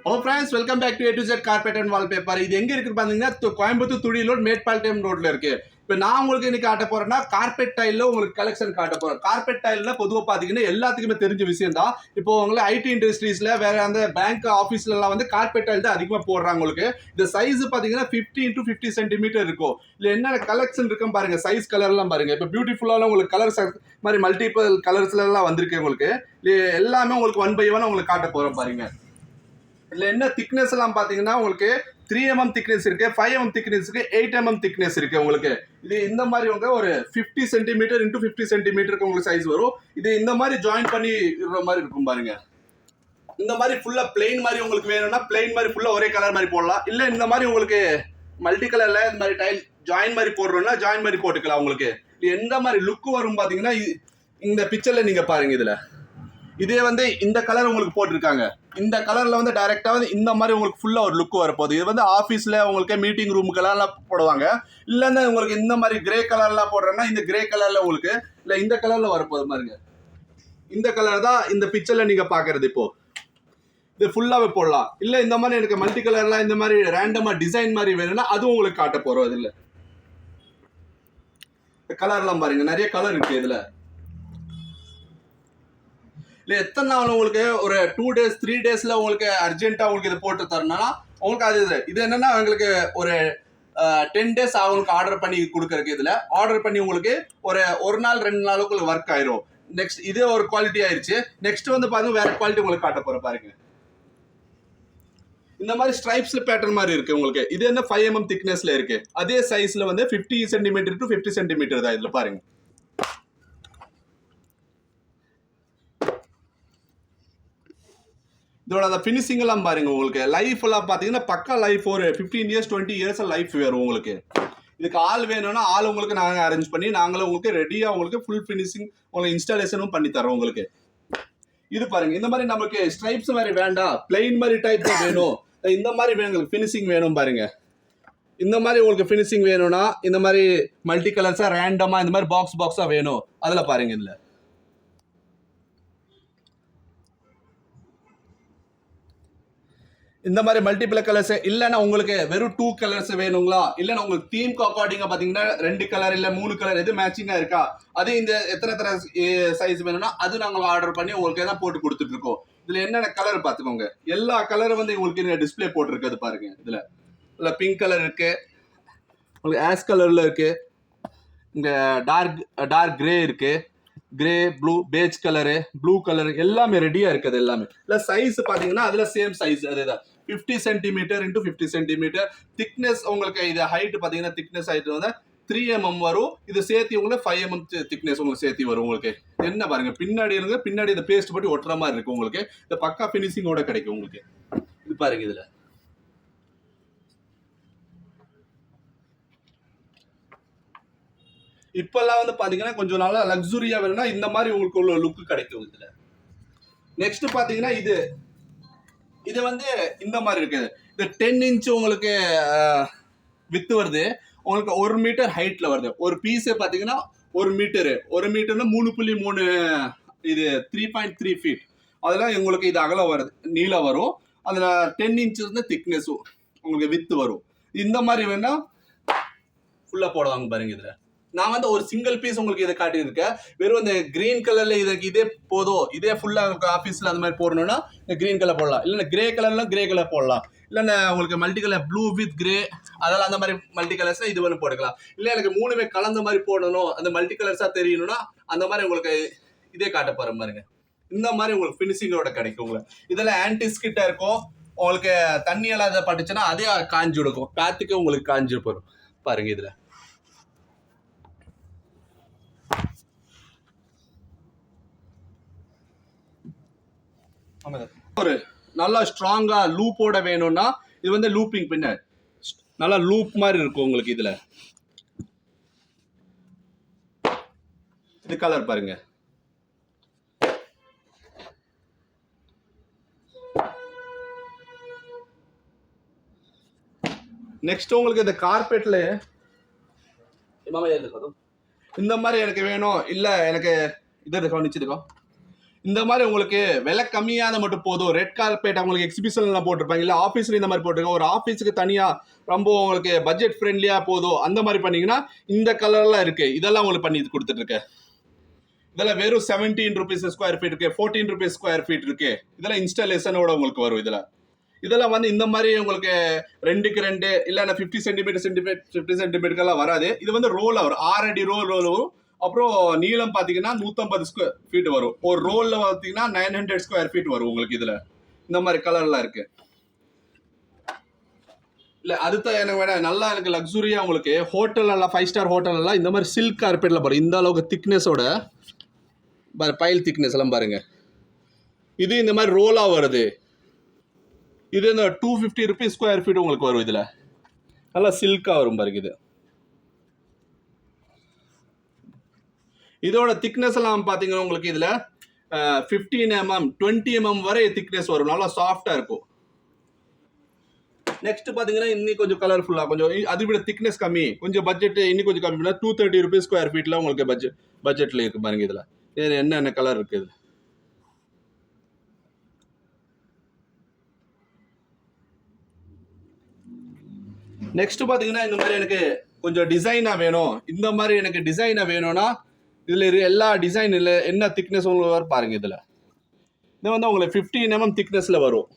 Hello friends, welcome back to A to Z Carpet and Wallpaper. இது எங்க இருக்கு பாத்தீங்கன்னா கோயம்புத்தூர் துடி ரோட் மேட்பாளையம் ரோட்ல இருக்கு. இப்போ நான் உங்களுக்கு இன்னைக்கு காட்ட போறேன்னா கார்பெட் டைல்ல உங்களுக்கு கலெக்ஷன் காட்ட போறேன். கார்பெட் டைல்னா பொதுவா பாத்தீங்கன்னா எல்லாத்துக்குமே தெரிஞ்ச விஷயம் தான். இப்போ உங்களுக்கு ஐடி இண்டஸ்ட்ரீஸ்ல வேற அந்த பேங்க் ஆபீஸ்ல எல்லாம் வந்து கார்பெட் டைல் தான் அதிகமா போடுறாங்க உங்களுக்கு. இந்த சைஸ் பாத்தீங்கன்னா 50 into 50 சென்டிமீட்டர் இருக்கும். இதுல என்ன கலெக்ஷன் இருக்கும் பாருங்க, சைஸ் கலர் எல்லாம் பாருங்க. இப்போ பியூட்டிஃபுல்லான உங்களுக்கு கலர்ஸ் மாதிரி மல்டிபிள் கலர்ஸ்ல எல்லாம் வந்திருக்கு உங்களுக்கு. எல்லாமே உங்களுக்கு 1 by 1 உங்களுக்கு காட்ட போறோம் பாருங்க. இதுல என்ன திக்னஸ் எல்லாம் பாத்தீங்கன்னா உங்களுக்கு 3mm திக்னஸ் இருக்கு, 5mm திக்னஸ் இருக்கு, 8mm திக்னஸ் இருக்கு உங்களுக்கு. இது இந்த மாதிரி ஒரு 50 சென்டிமீட்டர் into 50 சென்டிமீட்டருக்கு உங்களுக்கு சைஸ் வரும். இது இந்த மாதிரி ஜாயின் பண்ணி இருக்கிற மாதிரி இருக்கும் பாருங்க. இந்த மாதிரி ஃபுல்லா பிளெயின் மாதிரி உங்களுக்கு வேணும்னா பிளெயின் மாதிரி ஃபுல்லா ஒரே கலர் மாதிரி போடலாம். இல்ல இந்த மாதிரி உங்களுக்கு மல்டி கலர்ல இந்த மாதிரி டைல் ஜாயின் மாதிரி போடுறோம்னா ஜாயின் மாதிரி போட்டுக்கலாம் உங்களுக்கு. இது எந்த மாதிரி லுக் வரும் பாத்தீங்கன்னா இந்த பிக்சர்ல நீங்க பாருங்க. இதுல இதே வந்து இந்த கலர் உங்களுக்கு போட்டிருக்காங்க. இந்த கலர்ல வந்து டைரக்டா வந்து இந்த மாதிரி உங்களுக்கு ஃபுல்லா ஒரு லுக் வரப்போகுது. இது வந்து ஆஃபீஸ்ல உங்களுக்கு மீட்டிங் ரூமுக்கெல்லாம் போடுவாங்க. இல்லைன்னா உங்களுக்கு இந்த மாதிரி கிரே கலர்லாம் போடுறேன்னா இந்த கிரே கலர்ல உங்களுக்கு இல்ல இந்த கலர்ல வரப்போகுது பாருங்க. இந்த கலர் தான் இந்த பிக்சர்ல நீங்க பாக்குறது. இப்போ இது ஃபுல்லாவே போடலாம். இல்ல இந்த மாதிரி எனக்கு மல்டி கலர்லாம் இந்த மாதிரி ரேண்டமா டிசைன் மாதிரி வேணும்னா அதுவும் உங்களுக்கு காட்ட போறோம். இதுல கலர்லாம் பாருங்க, நிறைய கலர் இருக்கு இதுல. இல்லை எத்தனை நாள் உங்களுக்கு ஒரு 2 days 3 daysல உங்களுக்கு அர்ஜென்ட்டாக உங்களுக்கு இது போட்டு தரணும்னா உங்களுக்கு அது இது என்னன்னா உங்களுக்கு ஒரு 10 days உங்களுக்கு ஆர்டர் பண்ணி கொடுக்கறதுக்கு. இதில் ஆர்டர் பண்ணி உங்களுக்கு ஒரு நாள் 2 நாளுக்கு உங்களுக்கு ஒர்க் ஆயிரும். நெக்ஸ்ட் இதே ஒரு குவாலிட்டி ஆயிடுச்சு. நெக்ஸ்ட் வந்து பாருங்க வேற குவாலிட்டி உங்களுக்கு காட்ட போற பாருங்க. இந்த மாதிரி ஸ்ட்ரைப்ஸ்ல பேட்டர்ன் மாதிரி இருக்கு உங்களுக்கு. இது என்ன 5mm திக்னஸ்ல இருக்கு. அதே சைஸ்ல வந்து 50 சென்டிமீட்டர் to 50 சென்டிமீட்டர் தான் இதுல பாருங்க. இதோட அந்த ஃபினிஷிங் எல்லாம் பாருங்க உங்களுக்கு. லைஃப் எல்லாம் பாத்தீங்கன்னா பக்கா லைஃப் ஒரு 15 years 20 years லைஃப் வரும் உங்களுக்கு. இதுக்கு ஆள் வேணும்னா ஆள் உங்களுக்கு நாங்கள் அரேஞ்ச் பண்ணி நாங்களும் உங்களுக்கு ரெடியா உங்களுக்கு ஃபுல் ஃபினிஷிங் உங்களுக்கு இன்ஸ்டாலேஷனும் பண்ணி தரோம் உங்களுக்கு. இது பாருங்க, இந்த மாதிரி நமக்கு ஸ்ட்ரைப்ஸ் மாதிரி வேண்டாம், பிளெயின் மாதிரி டைப் தான் வேணும், இந்த மாதிரி வேணும் ஃபினிஷிங் வேணும் பாருங்க. இந்த மாதிரி உங்களுக்கு ஃபினிஷிங் வேணும்னா இந்த மாதிரி மல்டி கலர்ஸா ரேண்டமா இந்த மாதிரி பாக்ஸா வேணும். அதுல பாருங்க இதுல இந்த மாதிரி மல்டிபிள் கலர்ஸ் இல்லைன்னா உங்களுக்கு வெறும் 2 கலர்ஸ் வேணுங்களா, இல்லைன்னா உங்களுக்கு தீம்க்கு அக்கார்டிங்கா பாத்தீங்கன்னா 2 கலர் இல்ல 3 கலர் எது மேட்சிங்கா இருக்கா, அது இந்த எத்தனை சைஸ் வேணும்னா அது நாங்க ஆர்டர் பண்ணி உங்களுக்கு தான் போட்டு கொடுத்துட்டு இருக்கோம். இதுல என்னென்ன கலர் பாத்துக்கோங்க. எல்லா கலரும் வந்து உங்களுக்கு டிஸ்பிளே போட்டிருக்கிறது பாருங்க. இதுல பிங்க் கலர் இருக்கு, உங்களுக்கு ஆஷ் கலர்ல இருக்கு, இங்க டார்க் கிரே இருக்கு, grey blue page colour blue colour எல்லாமே ரெடியா இருக்குது எல்லாமே. இல்ல சைஸ் பாத்தீங்கன்னா அதுல சேம் சைஸ் அதேதான் 50 சென்டிமீட்டர் into 50 சென்டிமீட்டர் திக்னஸ். உங்களுக்கு இது ஹைட் பாத்தீங்கன்னா திக்னஸ் ஹைட் வந்து 3mm வரும். இது சேர்த்து உங்களுக்கு 5mm திக்னஸ் உங்களுக்கு சேர்த்து வரும் உங்களுக்கு. என்ன பாருங்க பின்னாடி இருந்து பின்னாடி இந்த பேஸ்ட் போட்டு ஒட்டுற மாதிரி இருக்கு உங்களுக்கு. இந்த பக்கா பினிஷிங்கோட கிடைக்கும் உங்களுக்கு. இது பாருங்க இதுல இப்பெல்லாம் வந்து பாத்தீங்கன்னா கொஞ்சம் நல்லா லக்ஸுரியா வேணும்னா இந்த மாதிரி உங்களுக்கு உள்ள லுக் கிடைக்கும் இதுல. நெக்ஸ்ட் பாத்தீங்கன்னா இது வந்து இந்த மாதிரி இருக்குது. இது 10 inch உங்களுக்கு வித்து வருது. உங்களுக்கு 1 மீட்டர் ஹைட்ல வருது. ஒரு பீஸ் பாத்தீங்கன்னா 1 மீட்டர்னா 3.3 இது 3.3 feet. அதெல்லாம் உங்களுக்கு இது அகலம் வருது, நீளம் வரும். அதுல 10 inch இருந்து திக்னஸ் உங்களுக்கு வித்து வரும். இந்த மாதிரி வேணா ஃபுல்லா போடுவாங்க பாருங்க. இதுல நான் வந்து ஒரு சிங்கிள் பீஸ் உங்களுக்கு இதை காட்டியிருக்கேன். வெறும் இந்த கிரீன் கலர்ல இதே போதும், இதே ஃபுல்லா உங்களுக்கு ஆஃபீஸ்ல அந்த மாதிரி போடணும்னா இந்த கிரீன் கலர் போடலாம். இல்லைன்னா கிரே கலர்ல கிரே கலர் போடலாம். இல்லைன்னா உங்களுக்கு multi colour blue with grey அதெல்லாம் அந்த மாதிரி மல்டி கலர்ஸ்னா இது வந்து போட்டுக்கலாம். இல்லை எனக்கு 3மே கலந்த மாதிரி போடணும், அந்த மல்டி கலர்ஸா தெரியணும்னா அந்த மாதிரி உங்களுக்கு இதே காட்ட போற பாருங்க. இந்த மாதிரி உங்களுக்கு பினிஷிங்கோட கிடைக்கும் உங்களுக்கு. இதெல்லாம் ஆன்டி ஸ்கிட்டா இருக்கும். உங்களுக்கு தண்ணி எல்லாம் இதை பட்டுச்சுன்னா அதே காஞ்சி கொடுக்கும், காத்துக்கு உங்களுக்கு காஞ்சி போடும் பாருங்க. இதுல ஒரு நல்லா ஸ்ட்ராங்கா லூப்போட வேணும்னா இது வந்து லூப்பிங் பின்ன நல்லா லூப் மாதிரி இருக்கும் உங்களுக்கு. இதுல இது கலர் பாருங்க. நெக்ஸ்ட் உங்களுக்கு இந்த கார்பெட்ல இந்த மாதிரி எனக்கு வேணும், இல்ல எனக்கு இது கவனிச்சிருக்கோம். இந்த மாதிரி உங்களுக்கு விலை கம்மியான மட்டும் போதும். ரெட் கார்பெட் உங்களுக்கு எக்ஸிபிஷன்ல போட்டிருப்பாங்க, இல்லை ஆஃபீஸ்ல இந்த மாதிரி போட்டிருக்காங்க. ஒரு ஆஃபீஸுக்கு தனியாக ரொம்ப உங்களுக்கு பட்ஜெட் ஃப்ரெண்ட்லியாக போதும் அந்த மாதிரி பண்ணீங்கன்னா இந்த கலர்லாம் இருக்கு. இதெல்லாம் உங்களுக்கு பண்ணி கொடுத்துட்டு இருக்கேன். இதெல்லாம் வெறும் 17 rupees ஸ்கொயர் ஃபீட் இருக்கு, 14 rupees ஸ்கொயர் ஃபீட் இருக்கு. இதெல்லாம் இன்ஸ்டாலேஷனோட உங்களுக்கு வரும். இதெல்லாம் வந்து இந்த மாதிரி உங்களுக்கு 2க்கு 2 இல்லைன்னா 50 சென்டிமீட்டருக்கெல்லாம் வராது. இது வந்து ரோல் வரும், 6 அடி ரோல் வரும். அப்புறம் நீளம் பார்த்தீங்கன்னா 150 ஸ்கொயர் ஃபீட் வரும். ஒரு ரோலில் பார்த்தீங்கன்னா 900 ஸ்கொயர் ஃபீட் வரும் உங்களுக்கு. இந்த மாதிரி கலர்லாம் இருக்கு. இல்லை அதுதான் எனக்கு வேணா நல்லா எனக்கு லக்ஸுரியாக உங்களுக்கு ஹோட்டலெல்லாம் 5 ஸ்டார் ஹோட்டலெல்லாம் இந்த மாதிரி சில்க் கார்பெட்டில் பாருங்க. இந்த அளவுக்கு திக்னஸோட பைல் திக்னஸ் எல்லாம் பாருங்க. இது இந்த மாதிரி ரோலாக வருது. இது இந்த 250 rupees ஸ்கொயர் ஃபீட் உங்களுக்கு வரும். நல்லா சில்காக வரும் பாருங்க. இதோட திக்னஸ் எல்லாம் பார்த்தீங்கன்னா உங்களுக்கு 15 mm 20 mm வரை திக்னஸ் வரும். நல்லா சாஃப்டாக இருக்கும். நெக்ஸ்ட் பார்த்தீங்கன்னா இன்னும் கொஞ்சம் கலர்ஃபுல்லாக கொஞ்சம் அதை விட திக்னஸ் கம்மி, கொஞ்சம் பட்ஜெட் இன்னும் கொஞ்சம் கம்மி பண்ணால் 230 rupees ஸ்கொயர் ஃபீட்டில் உங்களுக்கு பட்ஜெட்டில் இருக்குது பாருங்க. என்னென்ன கலர் இருக்குது. நெக்ஸ்ட் பார்த்தீங்கன்னா இந்த மாதிரி எனக்கு கொஞ்சம் டிசைனாக வேணும், இந்த மாதிரி எனக்கு டிசைனாக வேணும்னா இதில் எல்லா டிசைன் இல்லை என்ன திக்னஸ் உங்களுக்கு வரும் பாருங்க. இது வந்து உங்களுக்கு 15 mm திக்னஸில் வரும்.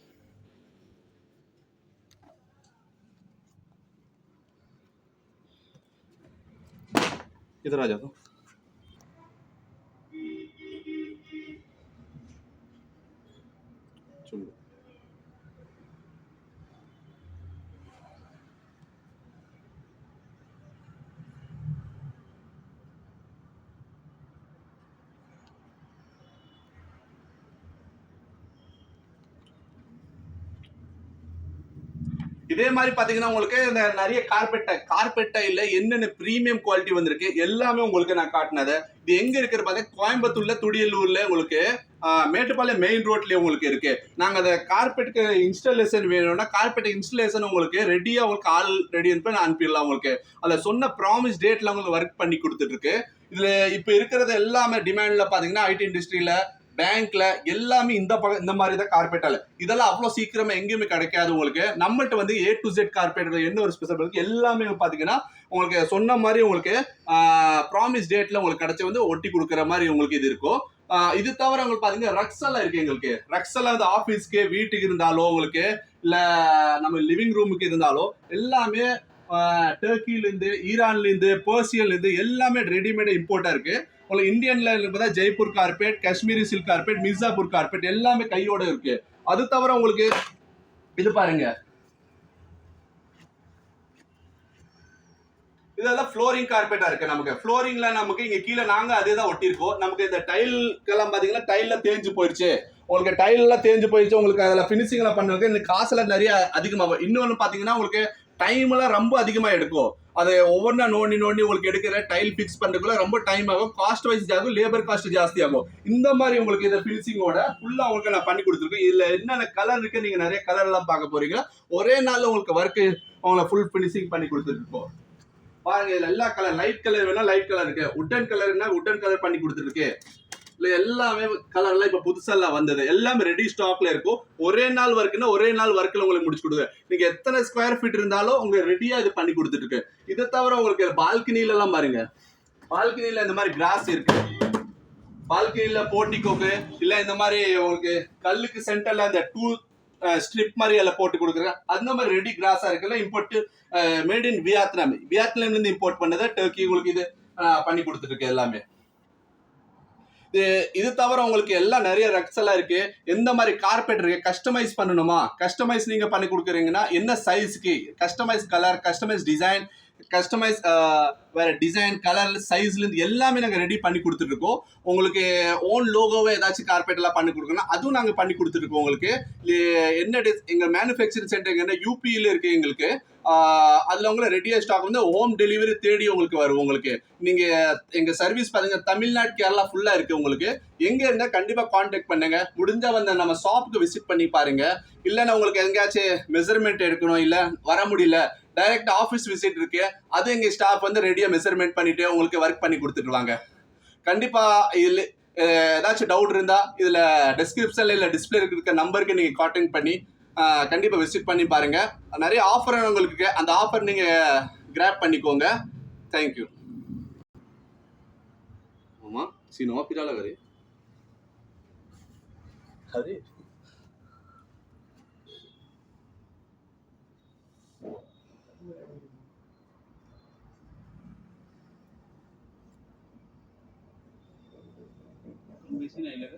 இது ராஜா சொல்லு. இதே மாதிரி பாத்தீங்கன்னா உங்களுக்கு இந்த நிறைய கார்பெட் டைல்ல என்னென்ன பிரீமியம் குவாலிட்டி வந்திருக்கு எல்லாமே உங்களுக்கு நான் காட்டினது. இது எங்க இருக்கிற பார்த்தீங்கன்னா கோயம்புத்தூர்ல துடியலூர்ல உங்களுக்கு மேட்டுப்பாளையம் மெயின் ரோட்லயே உங்களுக்கு இருக்கு. நாங்க அந்த கார்பெட்டுக்கு இன்ஸ்டாலேஷன் வேணும்னா கார்பெட் இன்ஸ்டாலேஷன் உங்களுக்கு ரெடியா உங்களுக்கு ஆல் ரெடி நான் அனுப்பிடலாம். உங்களுக்கு அதுல சொன்ன ப்ராமிஸ் டேட்ல உங்களுக்கு ஒர்க் பண்ணி கொடுத்துட்டு இருக்கு. இதுல இப்ப இருக்கிறது எல்லாமே டிமாண்ட்ல பாத்தீங்கன்னா ஐடி இண்டஸ்ட்ரியில பேங்க்ல எல்லாமே இந்த மாதிரி தான் கார்பெட்டால. இதெல்லாம் அவ்வளவு சீக்கிரமா எங்கேயுமே கிடைக்காது உங்களுக்கு. நம்மகிட்ட வந்து A to Z கார்பெட் என்ன ஒரு ஸ்பெஷல் இருக்கு, எல்லாமே பாத்தீங்கன்னா உங்களுக்கு சொன்ன மாதிரி உங்களுக்கு ப்ராமிஸ் டேட்ல உங்களுக்கு கிடைச்சி வந்து ஒட்டி கொடுக்குற மாதிரி உங்களுக்கு இது இருக்கும். இது தவிர உங்களுக்கு பாத்தீங்கன்னா ரக்ஸ் எல்லாம் இருக்கு. எங்களுக்கு ரக்ஸ் எல்லாம் வந்து ஆபீஸ்க்கு வீட்டுக்கு இருந்தாலும் உங்களுக்கு இல்ல நம்ம லிவிங் ரூமுக்கு இருந்தாலும் எல்லாமே டர்க்கில இருந்து ஈரான்ல இருந்து பெர்சியன்ல இருந்து எல்லாமே ரெடிமேட் இம்போர்ட்டா இருக்கு. உங்களுக்கு இந்தியன்ல பார்த்தா Jaipur carpet, Kashmiri silk carpet, Mirzapur carpet எல்லாமே கையோட இருக்கு. அது தவிர உங்களுக்கு இது பாருங்க, இதெல்லாம் ஃப்ளோரிங் கார்பெட்டா இருக்கு. நமக்கு ஃப்ளோரிங்ல நமக்கு இங்க கீழே நாங்க அதே தான் ஒட்டிருக்கோம். நமக்கு இந்த டைல்கெல்லாம் பாத்தீங்கன்னா டைல்ல தேஞ்சு போயிடுச்சு, உங்களுக்கு டைல் எல்லாம் தேஞ்சு போயிடுச்சு. உங்களுக்கு அதில் பினிஷிங் எல்லாம் பண்ணுறதுக்கு இந்த காசுல நிறைய அதிகமாகும். இன்னொன்று பாத்தீங்கன்னா உங்களுக்கு டைம் எல்லாம் ரொம்ப அதிகமா எடுக்கும். அதை ஒவ்வொன்றா நோண்டி உங்களுக்கு எடுக்கிற டைல் பிக்ஸ் பண்றதுக்குள்ள ரொம்ப டைம் ஆகும். காஸ்ட் வைஸ் ஆகும், லேபர் காஸ்ட் ஜாஸ்தி ஆகும். இந்த மாதிரி உங்களுக்கு இந்த பினிஷிங்கோட ஃபுல்லா உங்களுக்கு நான் பண்ணி கொடுத்துருக்கேன். இதுல என்னென்ன கலர் இருக்கு, நீங்க நிறைய கலர் எல்லாம் பார்க்க போறீங்க. ஒரே நாள்ல உங்களுக்கு ஒர்க் அவங்களை ஃபுல் பினிஷிங் பண்ணி கொடுத்துருக்கோம். பாருங்க, இதுல எல்லா கலர், லைட் கலர் வேணா லைட் கலர் இருக்கு, உட்டன் கலர்னா உட்டன் கலர் பண்ணி கொடுத்துருக்கு. இல்ல எல்லாமே கலர்லாம் இப்ப புதுசெல்லாம் வந்தது, எல்லாமே ரெடி ஸ்டாக்ல இருக்கும். ஒரே நாள் ஒர்க்னா ஒரே நாள் ஒர்க்ல உங்களுக்கு முடிச்சு கொடுங்க. நீங்க எத்தனை ஸ்கொயர் ஃபீட் இருந்தாலும் உங்களுக்கு ரெடியா இது பண்ணி கொடுத்துட்டு இருக்கு. இதை தவிர உங்களுக்கு பால்கனில எல்லாம் பாருங்க, பால்கனில இந்த மாதிரி கிராஸ் இருக்கு. பால்கனில போர்டிகோக்கு இல்ல இந்த மாதிரி உங்களுக்கு கல்லுக்கு சென்டர்ல இந்த டூ ஸ்ட்ரிப் மாதிரி எல்லாம் போட்டு கொடுக்குறேன். அந்த மாதிரி ரெடி கிராஸா இருக்குல்ல, இம்போர்ட் மேட் இன் வியட்நாம்ல இருந்து இம்போர்ட் பண்ணதை டர்க்கி உங்களுக்கு இது பண்ணி கொடுத்துட்டு இருக்கு எல்லாமே. இது தவிர உங்களுக்கு எல்லாம் நிறைய ரக்ஸ் எல்லாம் இருக்கு. எந்த மாதிரி கார்பெட் இருக்கு, கஸ்டமைஸ் பண்ணணுமா, கஸ்டமைஸ் நீங்க பண்ணி கொடுக்குறீங்கன்னா என்ன சைஸ்க்கு, customize colour, customize design, customize வேற டிசைன் கலர் சைஸ்ல இருந்து எல்லாமே நாங்க ரெடி பண்ணி கொடுத்துட்டு இருக்கோம். உங்களுக்கு ஓன் லோகோவை ஏதாச்சும் கார்பெட் எல்லாம் பண்ணி கொடுக்கணும், அதுவும் நாங்க பண்ணி கொடுத்துட்டு இருக்கோம். உங்களுக்கு என்ன எங்க மேனுஃபேக்சரிங் சென்டர் என்ன யூபியில இருக்கு எங்களுக்கு. அதுல உங்களுக்கு ரெடியா ஸ்டாக் வந்து ஹோம் டெலிவரி தேடி உங்களுக்கு வரும். உங்களுக்கு நீங்க எங்க சர்வீஸ் பாருங்க, தமிழ்நாடு கேரளா ஃபுல்லா இருக்கு. உங்களுக்கு எங்க இருந்தா கண்டிப்பா கான்டாக்ட் பண்ணுங்க. முடிஞ்சா வந்து நம்ம ஷாப்புக்கு விசிட் பண்ணி பாருங்க. இல்லைன்னா உங்களுக்கு எங்கேயாச்சும் மெஷர்மெண்ட் எடுக்கணும், இல்ல வர முடியல, டைரக்ட் ஆஃபீஸ் விசிட் இருக்கு, அது எங்க ஸ்டாஃப் வந்து ரெடியா மெஷர்மெண்ட் பண்ணிட்டு உங்களுக்கு ஒர்க் பண்ணி கொடுத்துட்டுவாங்க. கண்டிப்பா ஏதாச்சும் டவுட் இருந்தால் இதில் டெஸ்கிரிப்ஷனில் இல்லை டிஸ்பிளே இருக்க நம்பருக்கு நீங்கள் கான்டாக்ட் பண்ணி கண்டிப்பாக விசிட் பண்ணி பாருங்கள். நிறைய ஆஃபர் உங்களுக்கு அந்த ஆஃபர் நீங்கள் கிராப் பண்ணிக்கோங்க. தேங்க்யூ. ஆமாம் சீனோவா பிரால கரு அது বেশি নাই লাগে।